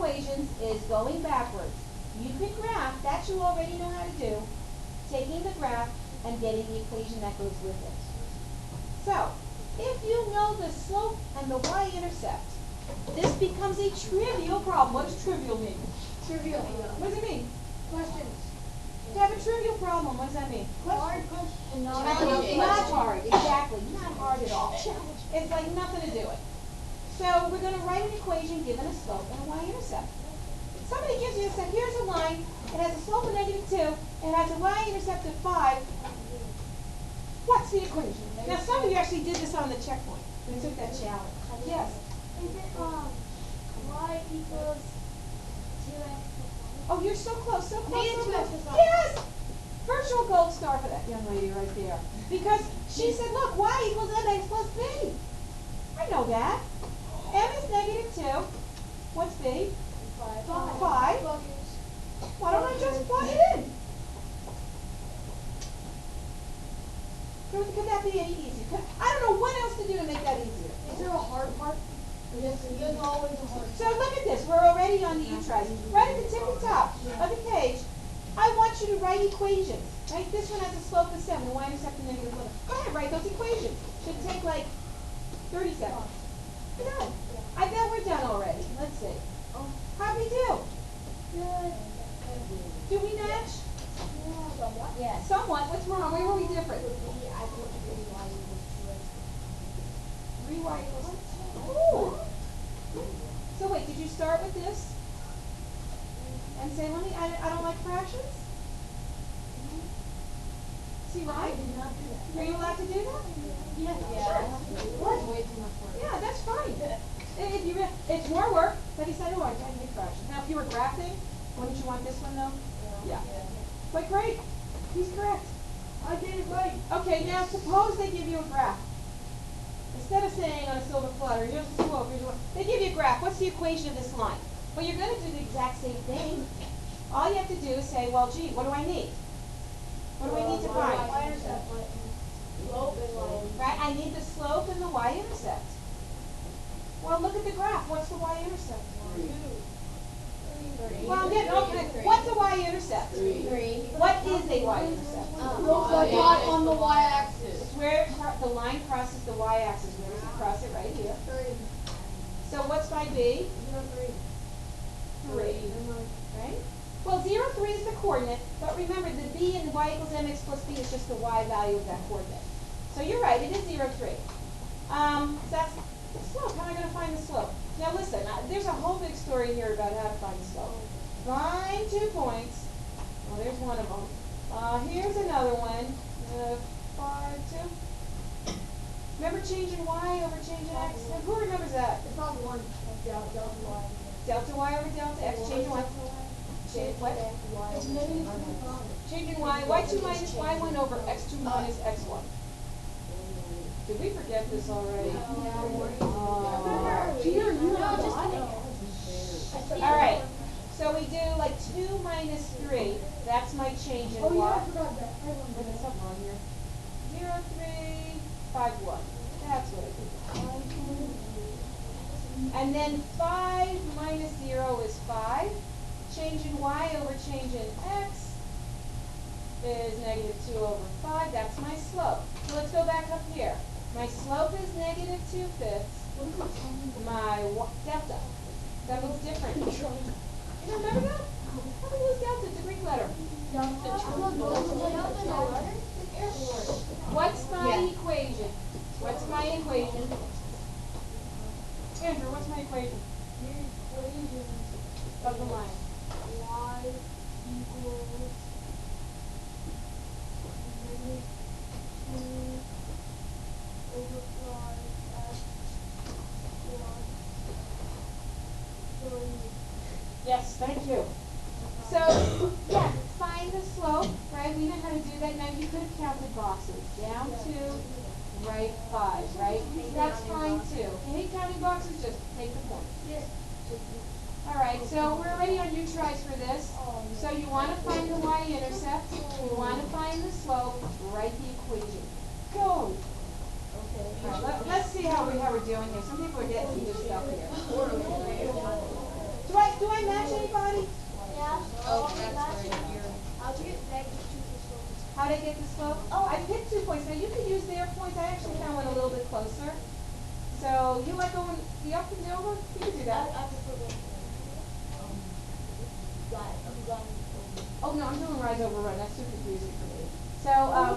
equations is going backwards. You can graph, that you already know how to do, taking the graph and getting the equation that goes with it. So, if you know the slope and the y-intercept, this becomes a trivial problem. What does trivial mean? Trivial. What does it mean? Questions. To have a trivial problem, what does that mean? Hard question. Not hard, exactly. Not hard at all. It's like nothing to do it. So we're going to write an equation given a slope and a y-intercept. Somebody gives you here's a line, it has a slope of -2, it has a y-intercept of 5. What's the equation? Now some of you actually did this on the checkpoint. You took that challenge. Yes? Is it y equals 2x plus 1? Oh, you're so close, so close, so Negative 2x close. plus 1. Yes! Virtual gold star for that young lady right there. Because she said, look, y equals mx plus b. I know that. M is -2. What's b? 5. Why don't I just plug it in? Could that be any easier? I don't know what else to do to make that easier. Is there a hard part? Yes, there's always a hard part. So look at this. We're already on the U-tries. Right at the tippy top of the page, I want you to write equations. Right? This one has a slope of 7, the y-intercept of -1. Go ahead, write those equations. Should take like 30 seconds. We're done. I bet we're done already. Let's see. How'd we do? Good. Do we match? Somewhat. Yes. Somewhat. What's wrong? Where were we different? 3y equals. Ooh. So wait, did you start with this? And say, I don't like fractions? See why? I did not do that. Are you allowed to do that? Yes. Sure. That's way too much work. Yeah, that's fine. It's more work, but he said, oh, I can't make fractions. Now, if you were graphing, wouldn't you want this one, though? Yeah. But great. He's correct. I did it right. Okay, now suppose they give you a graph. Instead of saying on a silver platter, here's the slope, here's the they give you a graph. What's the equation of this line? Well, you're going to do the exact same thing. All you have to do is say, well, gee, what do I need? What do I need to find? Y-intercept. Slope and y. Right? I need the slope and the y-intercept. Well, look at the graph. What's the y-intercept? 2. Well, yeah, okay. What's a y-intercept? 3. What is a y-intercept? Looks like dot on the y-axis. It's where the line crosses the y-axis. Where does it cross it? Right here. 3. So what's my b? 3. Right? Well, 0, 3 is the coordinate, but remember the b in y equals mx plus b is just the y value of that coordinate. So you're right, it is 0, 3. That's the slope. How am I going to find the slope? Now listen, there's a whole big story here about how to find the slope. Find 2 points. Well, there's one of them. Here's another one. 5, 2. Remember changing y over changing x? Now, who remembers that? It's not 1. Delta y. Delta y over delta x. Changing y. Change what? It's -2. Changing y. y2 minus y1 over x2 minus x1. Did we forget this already? Peter, you No, just All right. So we do like 2 minus 3. That's my change in Oh, yeah, I y. forgot that. I remember There's that. something wrong here. 0, 3, 5, 1. That's what I did. And then 5 minus 0 is 5. Change in y over change in x is -2 over 5. That's my slope. So let's go back up here. My slope is -2/5. My delta. That looks different. You don't remember that? How do we use delta? It's a Greek letter. What's my equation? What's my equation? Andrew, what's my equation? Your equation Of the line. y equals -2 over 5x plus 3. Yes, thank you. So, yeah, find the slope, right? We know how to do that. Now you could have counted boxes. Down 2, right 5, right? That's fine too. You hate counting boxes, just take the point. Yes. All right, so we're already on U-tries for this. So you want to find the y-intercept. You want to find the slope. Write the equation. Go. All right, let's see how we're doing here. Some people are getting some good stuff here. Do I match anybody? Yeah. Oh, that's right here. How'd you get negative 2 plus 4? How did I get the slope? Oh, I picked 2 points. Now you could use their points. I actually found one a little bit closer. So you like going the up and the over? You could do that. I prefer going Oh no, I'm doing rise over run. That's too confusing for me. So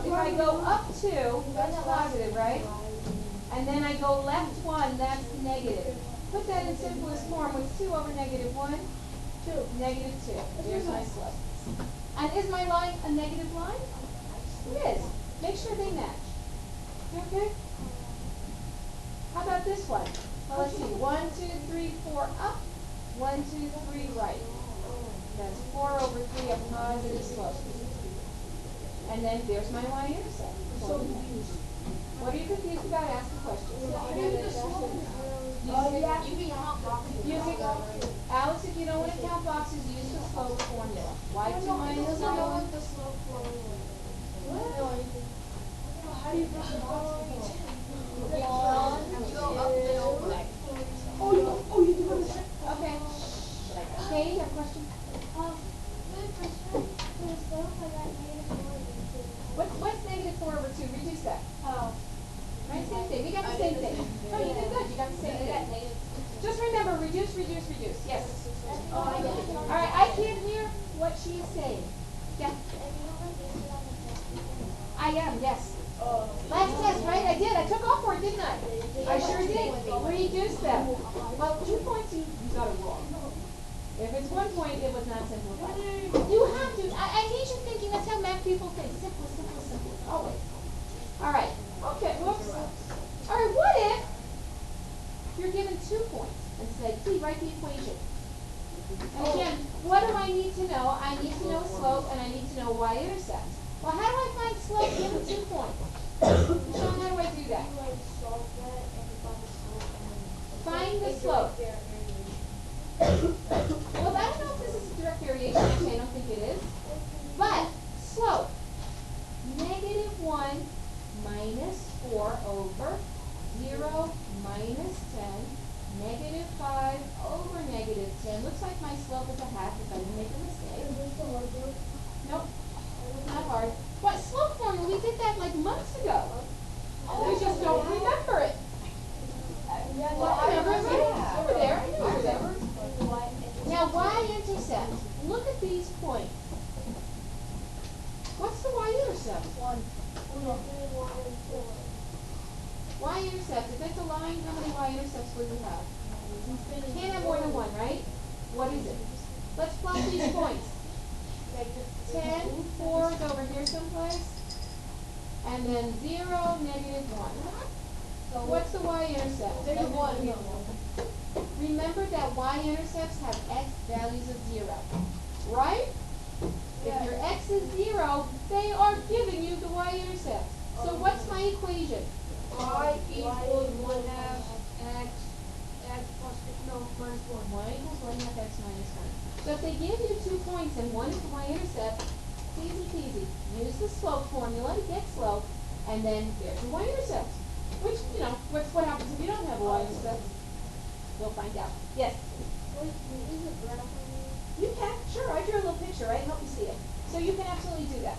if I go up 2, that's positive, right? And then I go left 1, that's negative. Put that in simplest form. What's 2 over negative 1? 2. Negative 2. There's my slope. And is my line a negative line? It is. Make sure they match. Okay? How about this one? Well, let's see. 1, 2, 3, 4 up. 1, 2, 3 right. That's 4 over 3, a positive slope. And then there's my y-intercept. So confused. What are you confused about? Ask the question. How do you get the slope? You can count boxes. Using, Alex, if you don't want to count boxes, use the slope formula. Y2 minus I don't know y1. what the slope formula is. What? How do you get the boxes? You go up and over. Oh, you do understand? Okay. Okay, you have a question? What's negative 4 over 2? Reduce that. Oh. Right, same thing. We got the same thing. No, you did good. You got the same thing. Just remember, reduce, reduce, reduce. Yes. Oh, I get it. All right, I can't hear what she is saying. Yeah. I am, yes. Last test, right? I did. I took off for it, didn't I? I sure did. Reduce them. Well, 2 points, you got it wrong. If it's 1 point, it was not simplified. You have to. I need you thinking. That's how math people think. Simple, simple, simple. Always. All right. Okay. Whoops. All right. What if you're given 2 points and say, "Please write the equation." And again, what do I need to know? I need to know slope and I need to know y-intercept. Well, how do I find slope given 2 points? Sean, how do I do that? Find the slope. Well, I don't know if this is a direct variation. Actually, I don't think it is. But slope. Negative 1 minus 4 over 0 minus 10. Negative 5 over negative 10. Looks like my slope is a half if I didn't make a mistake. Nope. Not hard. What slope formula? We did that like months ago. We just don't remember it. Well, I remember it right over there. I knew it was there. Now, y-intercept. Look at these points. What's the y-intercept? 1. Y-intercept. If it's a line, how many y-intercepts will you have? Can't have more than 1, right? What is it? Let's plot these points. 10, 4 is over here someplace. And then 0, negative 1. So what's the y-intercept? Negative 1. Remember that y-intercepts have x values of 0, right? If your x is 0, they are giving you the y-intercept. So what's my equation? Y equals 1/2 x plus minus 1. Y equals 1/2 x minus 1. So if they give you 2 points and 1 is the y-intercept, it's easy peasy. Use the slope formula to get slope, and then there's your y-intercept. Which, you know, what happens if you don't have a y-intercept? We'll find out. Yes? You can, sure. I drew a little picture, right? Help you see it. So you can absolutely do that.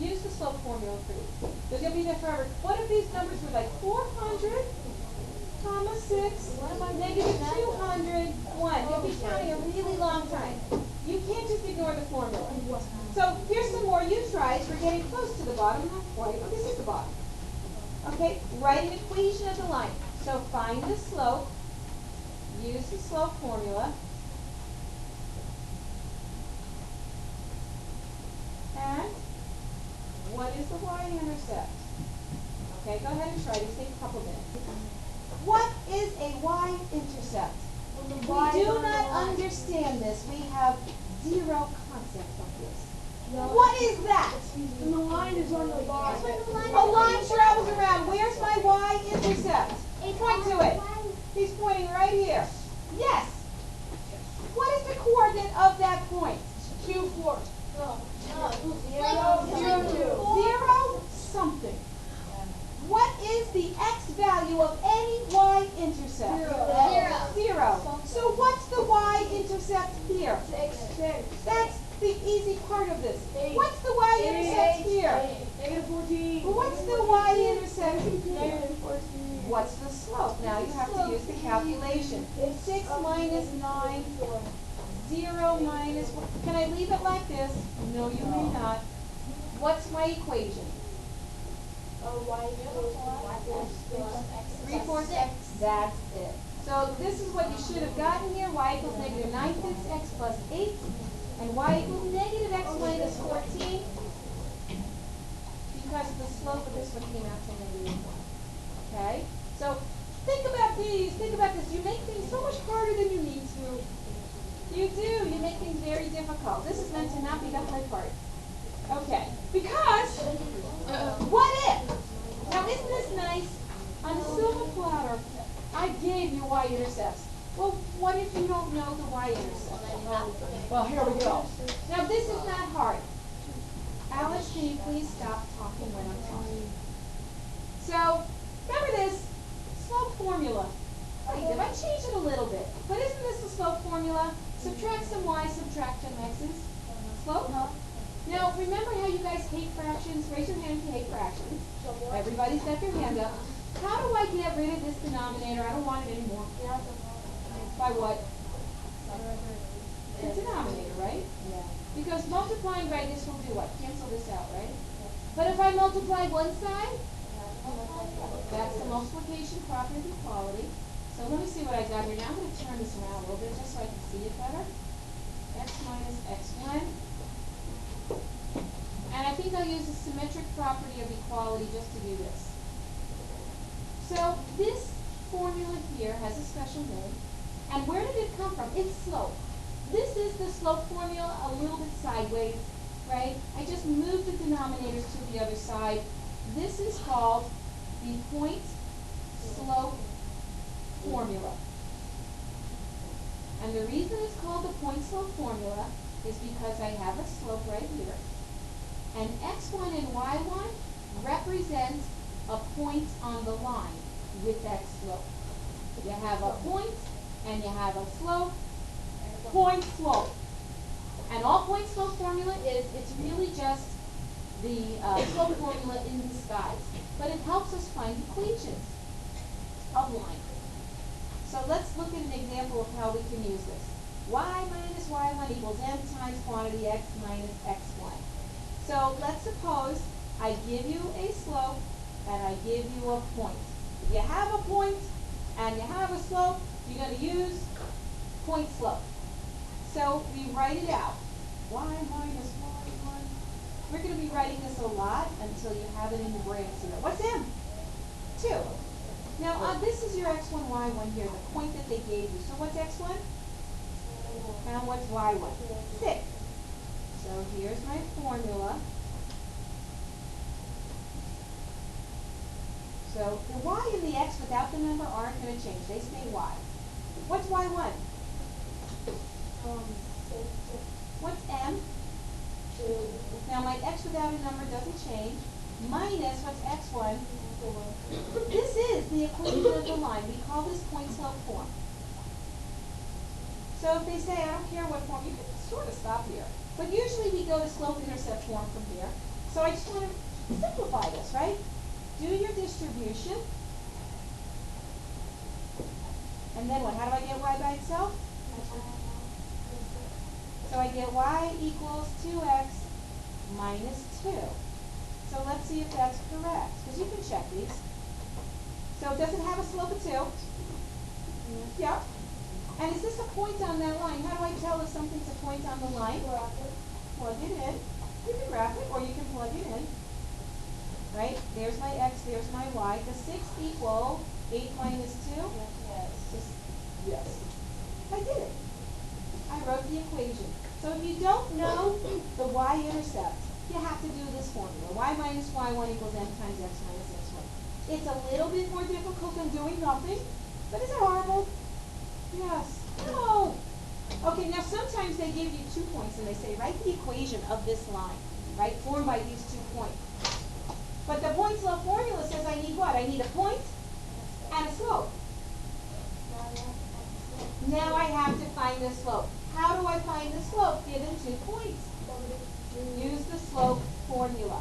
Use the slope formula for these. Because you'll be there forever. What if these numbers were like 400, comma 6, negative 200, 1? You'll be counting a really long time. You can't just ignore the formula. So here's some more you tries. We're getting close to the bottom. Not quite, but this is the bottom. Okay, write an equation of the line. So find the slope. Use the slope formula. And what is the y-intercept? Okay, go ahead and try this. Take a couple minutes. What is a y-intercept? We do not understand this. We have zero concept of this. What is that? And the line is on the bottom. A line travels around. Where's my y-intercept? Point to it. He's pointing right here. Yes. What is the coordinate of that point? 2, 4. No. 0, 0 something. What is the x value of any y-intercept? y-intercept? Zero. 0. So what's the y-intercept here? Six. That's the easy part of this. 8. What's the y-intercept here? -14. Well, what's the y-intercept here? -14. What's the slope? Now you have to use the calculation. 6 minus 9, 0 minus 1. Can I leave it like this? No, you may not. What's my equation? Y equals 3/4 x. That's it. So this is what you should have gotten here. Y equals negative 9/5 x plus 8. And y equals negative x minus 14. Because the slope of this one came out to negative 1. Okay? So think about these. Think about this. You make things so much harder than you need to. You do. You make things very difficult. This is meant to not be the hard part. Okay. Because, what if? Now isn't this nice? On a silver platter, I gave you y-intercepts. Well, what if you don't know the y-intercept? Well, here we go. Now this is not hard. Alice, can you please stop talking when I'm talking? So, remember this slope formula. What I did, I changed it a little bit. But isn't this the slope formula? Subtract some y, subtract some x's. Slope? Now, remember how you guys hate fractions? Raise your hand if you hate fractions. Everybody's got their hand up. How do I get rid of this denominator? I don't want it anymore. By what? The denominator, right? Yeah. Because multiplying by this will do what? Cancel this out, right? But if I multiply one side, that's the multiplication property of equality. So let me see what I got here. Now I'm going to turn this around a little bit just so I can see it better. X minus x1. And I think I'll use the symmetric property of equality just to do this. So this formula here has a special name. And where did it come from? It's slope. This is the slope formula a little bit sideways, right? I just moved the denominators to the other side. This is called the point slope formula. And the reason it's called the point slope formula is because I have a slope right here. And x1 and y1 represent a point on the line with that slope. You have a point and you have a slope, point slope. And all point slope formula is, it's really just the slope formula in disguise. But it helps us find equations of line. So let's look at an example of how we can use this. Y minus y1 equals m times quantity x minus x1. So let's suppose I give you a slope and I give you a point. If you have a point and you have a slope, you're going to use point slope. So we write it out. Y minus y1. We're going to be writing this a lot until you have it in your brain. So what's m? 2. Now this is your x1, y1 here, the point that they gave you. So what's x1? And what's y1? 6. So here's my formula. So the y and the x without the number aren't going to change. They stay y. What's y1? What's m? 2. Now my x without a number doesn't change. Minus, what's x1? 4. This is the equation of the line. We call this point slope form. So if they say, I don't care what form, you can sort of stop here. But usually we go to slope intercept form from here. So I just want to simplify this, right? Do your distribution. And then what? How do I get y by itself? So I get y equals 2x minus 2. So let's see if that's correct, because you can check these. So does it have a slope of 2? Yep. And is this a point on that line? How do I tell if something's a point on the line? Plug it in. You can graph it, or you can plug it in. Right? There's my x, there's my y. Does 6 equal 8 minus 2? Yes. Yes. I did it. I wrote the equation. So if you don't know the y-intercept, you have to do this formula. Y minus y1 equals m times x minus x1. It's a little bit more difficult than doing nothing, but is it horrible? Yes. No. Okay, now sometimes they give you 2 points and they say, write the equation of this line, right, formed by these 2 points. But the point slope formula says I need what? I need a point and a slope. find the slope. How do I find the slope given 2 points? Use the slope formula.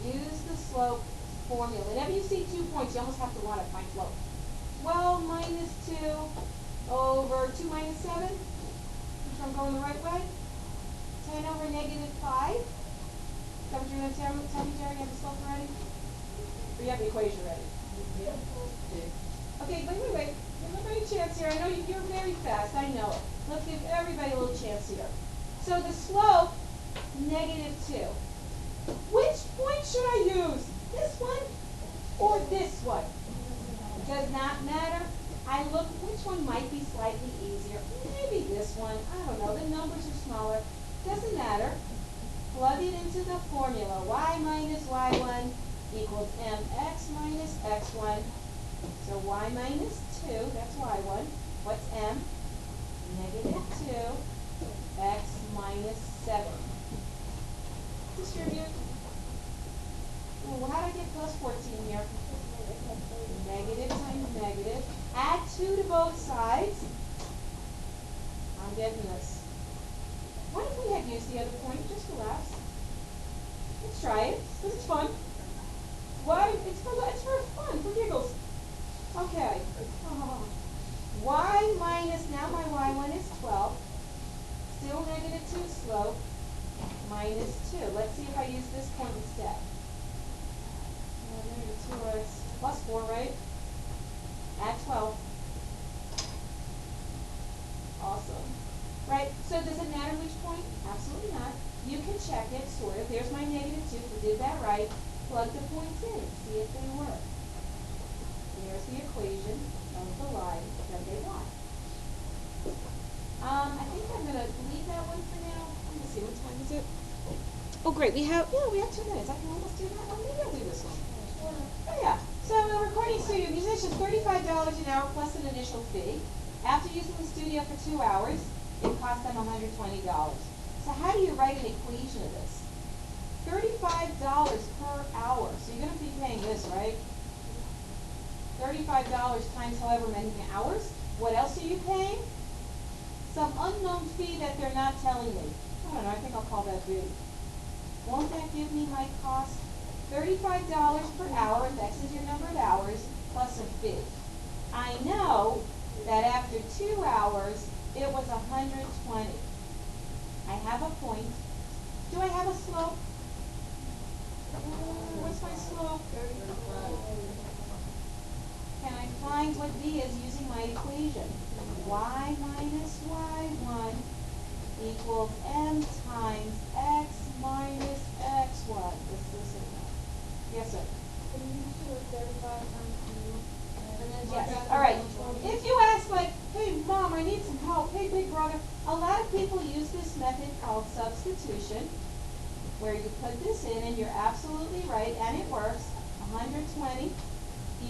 Use the slope formula. Whenever you see 2 points, you almost have to want to find slope. 12 minus 2 over 2 minus 7. Make sure I'm going the right way. 10 over negative 5. Is that what you're going to tell me, Jerry? You have the slope already? Or you have the equation ready? Okay, wait. Give everybody a chance here. I know you're very fast. I know it. Let's give everybody a little chance here. So the slope, negative 2. Which point should I use? This one or this one? Does not matter. I look, which one might be slightly easier? Maybe this one. I don't know. The numbers are smaller. Doesn't matter. Plug it into the formula. Y minus y1 equals mx minus x1. So y minus 2, that's y1. What's m? Negative 2, x minus 7. Distribute. Ooh, how do I get plus 14 here? Negative times negative. Add 2 to both sides. I'm getting this. What if we had used the other point? Just relax. Let's try it, because it's fun. Why? It's for fun, for giggles. Okay. Y minus, now my y1 is 12. Still negative 2 slope, minus 2. Let's see if I use this point instead. Negative 2 is plus 4, right? Add 12. Awesome. Right, so does it matter which point? Absolutely not. You can check it, sort of. There's my negative 2. We did that right. Plug the points in, see if they work. There's the equation of the line that they want. I think I'm going to leave that one for now. Let me see, what time is it? Oh, great. We have 2 minutes. I can almost do that. Oh, maybe I'll do this one. Oh, yeah. So a recording studio musicians, $35 an hour plus an initial fee. After using the studio for 2 hours, it cost them $120. So how do you write an equation of this? $35 per hour. So you're going to be paying this, right? $35 times however many hours. What else are you paying? Some unknown fee that they're not telling me. I don't know, I think I'll call that B. Won't that give me my cost? $35 per hour, if X is your number of hours, plus a fee. I know that after 2 hours, it was $120. I have a point. Do I have a slope? What's my slope? Can I find what B is using my equation? Y minus y1 equals m times x minus x1. What's this in there? Yes, sir. Yes. All right. If you ask, like, hey, Mom, I need some help. Hey, big brother. A lot of people use this method called substitution, where you put this in, and you're absolutely right, and it works. 120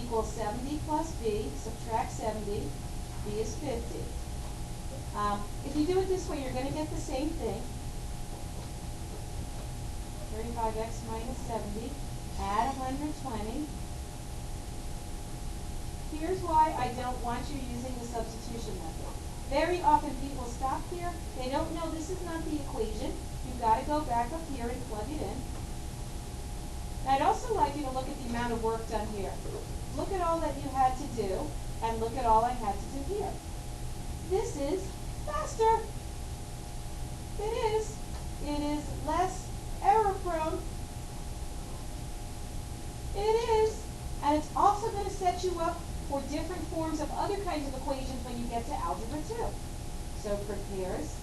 equals 70 plus B. Subtract 70. B is 50. If you do it this way, you're going to get the same thing. 35x minus 70. Add 120. Here's why I don't want you using the substitution method. Very often people stop here. They don't know this is not the equation. You've got to go back up here and plug it in. I'd also like you to look at the amount of work done here. Look at all that you had to do, and look at all I had to do here. This is faster. It is. It is less error prone. It is. And it's also going to set you up for different forms of other kinds of equations when you get to Algebra 2. So prepares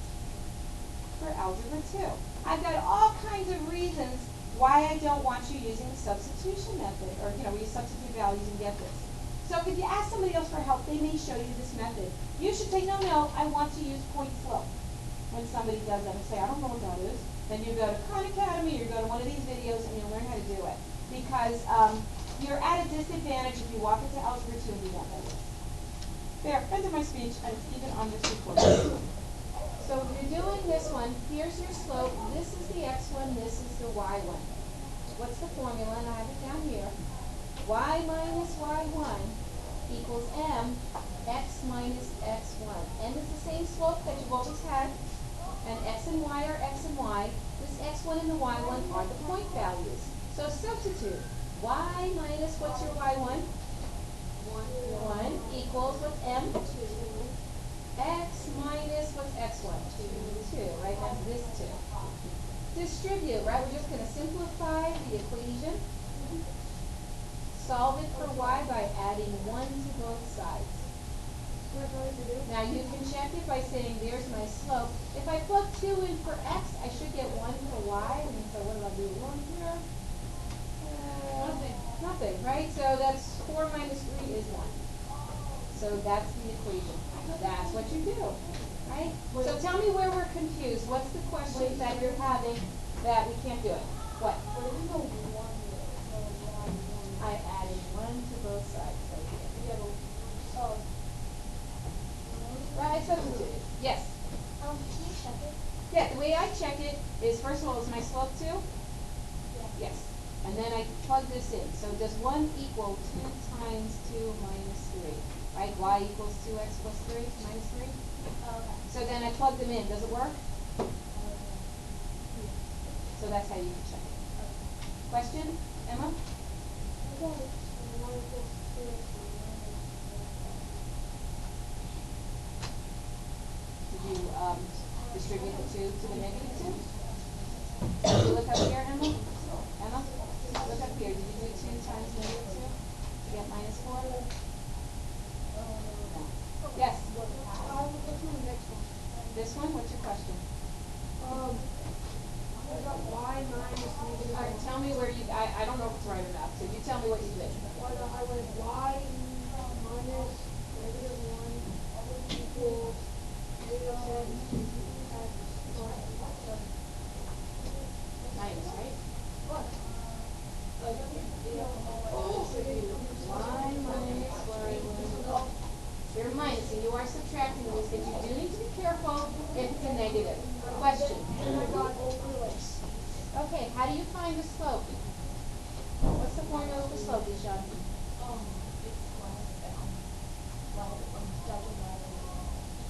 for Algebra 2. I've got all kinds of reasons why I don't want you using the substitution method, or, where you substitute values and get this. So if you ask somebody else for help, they may show you this method. You should say, no, I want to use point slope. When somebody does that and say, I don't know what that is, then you go to Khan Academy, or you go to one of these videos, and you'll learn how to do it. Because you're at a disadvantage if you walk into Algebra 2 and you don't know this. There, end of my speech, and it's even on this recording. So if you're doing this one, here's your slope, this is the x1, this is the y1. What's the formula? And I have it down here. Y minus y1 equals m, x minus x1. M is the same slope that you've always had, and x and y are x and y. This x1 and the y1 are the point values. So substitute y minus, what's your y1? 1 equals, what's m? 2. X minus, what's x1? 2, right? That's this 2. Distribute, right? We're just going to simplify the equation. Solve it for y by adding 1 to both sides. Now you can check it by saying, there's my slope. If I plug 2 in for x, I should get 1 for y. And so what do I do wrong here? Nothing, right? So that's 4 minus 3 is 1. So that's the equation. That's what you do, right? So tell me where we're confused. What's the question that you're having that we can't do it? What? I added 1 to both sides right here. Right, substituted. Yes. Can you check it? Yeah, the way I check it is, first of all, is my slope 2? Yeah. Yes. And then I plug this in. So does 1 equal 2 times 2 minus 3? Right? Y equals 2x plus 3 minus 3? Okay. So then I plug them in. Does it work? So that's how you can check it. Question? Emma? Did you distribute the 2 to the negative 2? So you look up here, Emma? Emma? Look up here. Did you do 2 times negative 2 to get minus 4? No. Yes? This one? What's your question? Y minus negative. All right, tell me where you, I don't know if it's right or not, so you tell me what you did. I went y minus negative 1 equals negative 10 x plus 7. Minus, right? What? Y minus y1. You're minusing, you are subtracting these, but you do need to be careful if it's a negative. Question. And I got overlays. Okay, how do you find the slope? What's the formula for slope, Ishan?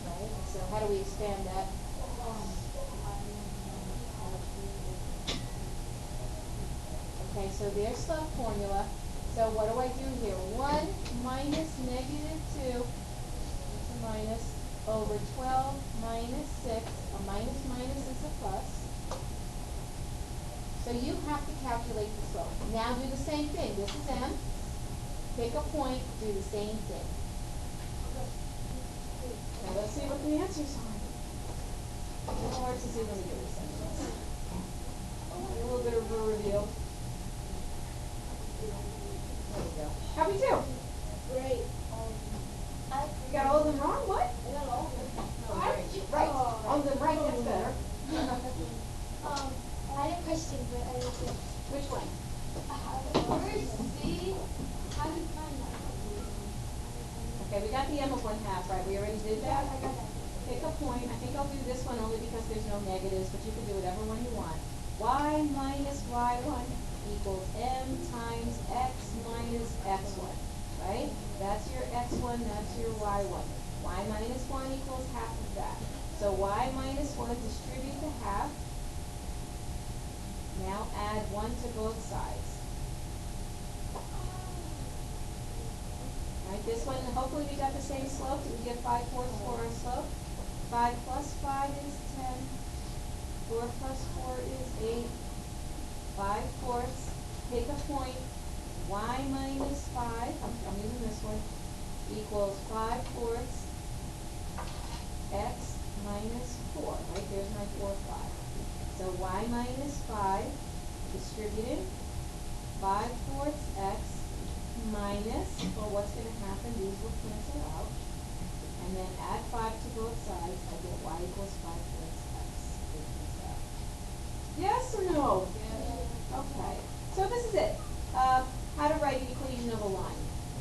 Right, so how do we expand that? Okay, so there's slope formula. So what do I do here? 1 minus negative 2, it's a minus, over 12 minus 6, a minus minus is a plus. So you have to calculate the slope. Now do the same thing. This is m. Pick a point, do the same thing. Now let's see what the answers are. It's hard to see when we do this. A little bit of a reveal. There we go. How we do? Great. You got all of them wrong? What? I got all of them. Right. All of them right, that's better. I had a question, but I didn't get. Which one? Where's C? How do you find that? Okay, we got the m of 1/2, right? We already did Yeah, that? I got that. Pick a point. I think I'll do this one only because there's no negatives, but you can do whatever one you want. Y minus y1 equals m times x minus x1, right? That's your x1, that's your y1. Y minus 1 equals half of that. So y minus 1 distribute to half. Now add 1 to both sides. Right, this one, hopefully we got the same slope. Did we get 5/4 for our slope? 5 plus 5 is 10. 4 plus 4 is 8. 5/4. Take a point. Y minus 5, I'm using this one, equals 5/4 x minus 4. Right, there's my 4, 5. So y minus 5 distributed 5/4 x minus, well, what's going to happen? These will cancel out. And then add 5 to both sides. I get y equals 5/4 x. Yes or no? Yes. Okay. So this is it.